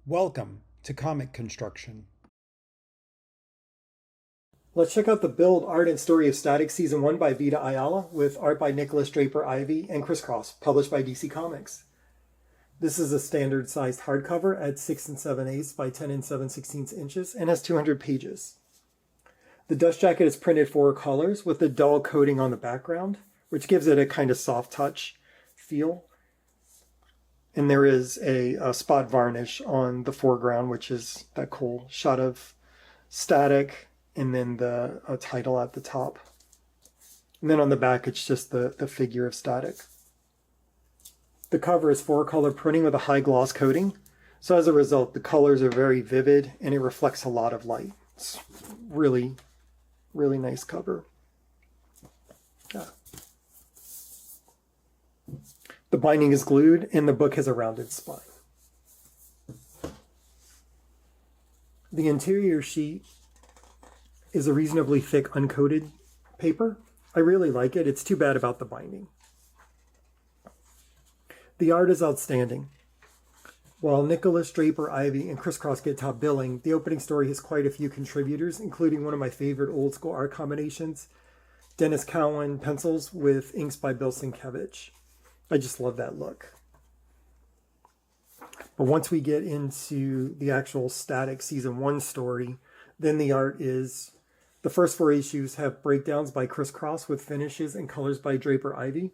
Welcome to Comic Construction. Let's check out the Build, Art, and Story of Static Season 1 by Vita Ayala with art by Nicholas Draper Ivey and Crisscross, published by DC Comics. This is a standard-sized hardcover at 6 7/8 by 10 7/16 inches and has 200 pages. The dust jacket is printed 4 colors with a dull coating on the background, which gives it a kind of soft touch feel. And there is a spot varnish on the foreground, which is that cool shot of Static, and then the title at the top. And then on the back, it's just the figure of Static. The cover is 4-color printing with a high gloss coating. So as a result, the colors are very vivid and it reflects a lot of light. It's really, really nice cover. Yeah. The binding is glued and the book has a rounded spine. The interior sheet is a reasonably thick uncoated paper. I really like it. It's too bad about the binding. The art is outstanding. While Nicholas Draper Ivey and Crisscross get top billing, the opening story has quite a few contributors, including one of my favorite old school art combinations, Dennis Cowan pencils with inks by Bill Sienkiewicz. I just love that look. But once we get into the actual Static Season 1 story, then the art is, the first 4 issues have breakdowns by Crisscross with finishes and colors by Draper Ivey.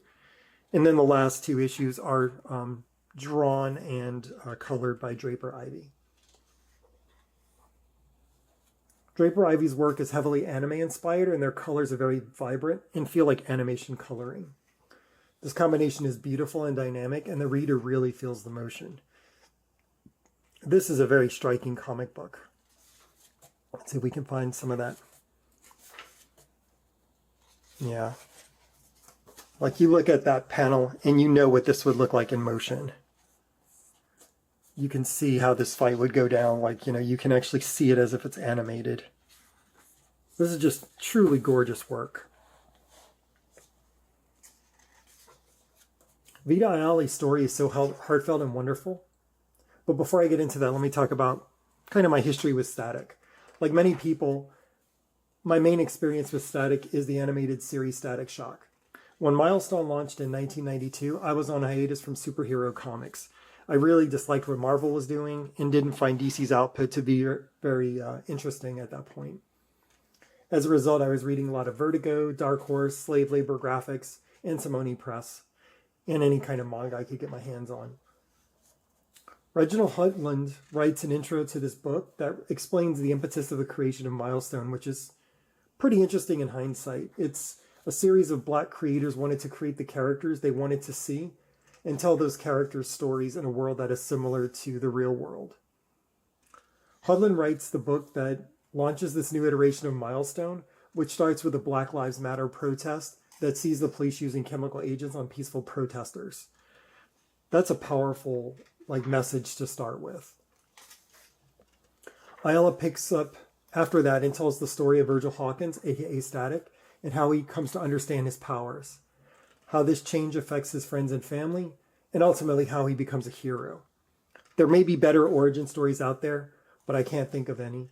And then the last 2 issues are drawn and colored by Draper Ivey. Draper Ivey's work is heavily anime inspired and their colors are very vibrant and feel like animation coloring. This combination is beautiful and dynamic, and the reader really feels the motion. This is a very striking comic book. Let's see if we can find some of that. Yeah. Like you look at that panel and you know what this would look like in motion. You can see how this fight would go down. Like, you can actually see it as if it's animated. This is just truly gorgeous work. Vita Ayala's story is so heartfelt and wonderful. But before I get into that, let me talk about kind of my history with Static. Like many people, my main experience with Static is the animated series Static Shock. When Milestone launched in 1992, I was on hiatus from superhero comics. I really disliked what Marvel was doing and didn't find DC's output to be very interesting at that point. As a result, I was reading a lot of Vertigo, Dark Horse, Slave Labor Graphics, and Simone Press, and any kind of manga I could get my hands on. Reginald Hudlin writes an intro to this book that explains the impetus of the creation of Milestone, which is pretty interesting in hindsight. It's a series of Black creators wanted to create the characters they wanted to see and tell those characters' stories in a world that is similar to the real world. Hudlin writes the book that launches this new iteration of Milestone, which starts with a Black Lives Matter protest that sees the police using chemical agents on peaceful protesters. That's a powerful message to start with. Ayala picks up after that and tells the story of Virgil Hawkins, aka Static, and how he comes to understand his powers, how this change affects his friends and family, and ultimately how he becomes a hero. There may be better origin stories out there, but I can't think of any.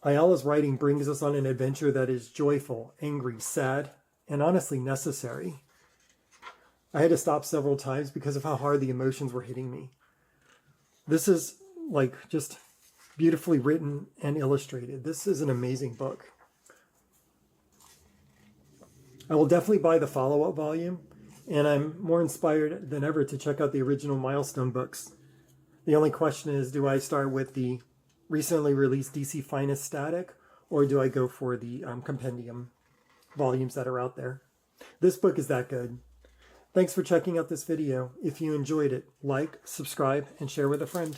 Ayala's writing brings us on an adventure that is joyful, angry, sad, and honestly necessary. I had to stop several times because of how hard the emotions were hitting me. This is just beautifully written and illustrated. This is an amazing book. I will definitely buy the follow-up volume, and I'm more inspired than ever to check out the original Milestone books. The only question is, do I start with the recently released DC Finest Static, or do I go for the compendium volumes that are out there? This book is that good. Thanks for checking out this video. If you enjoyed it, like, subscribe, and share with a friend.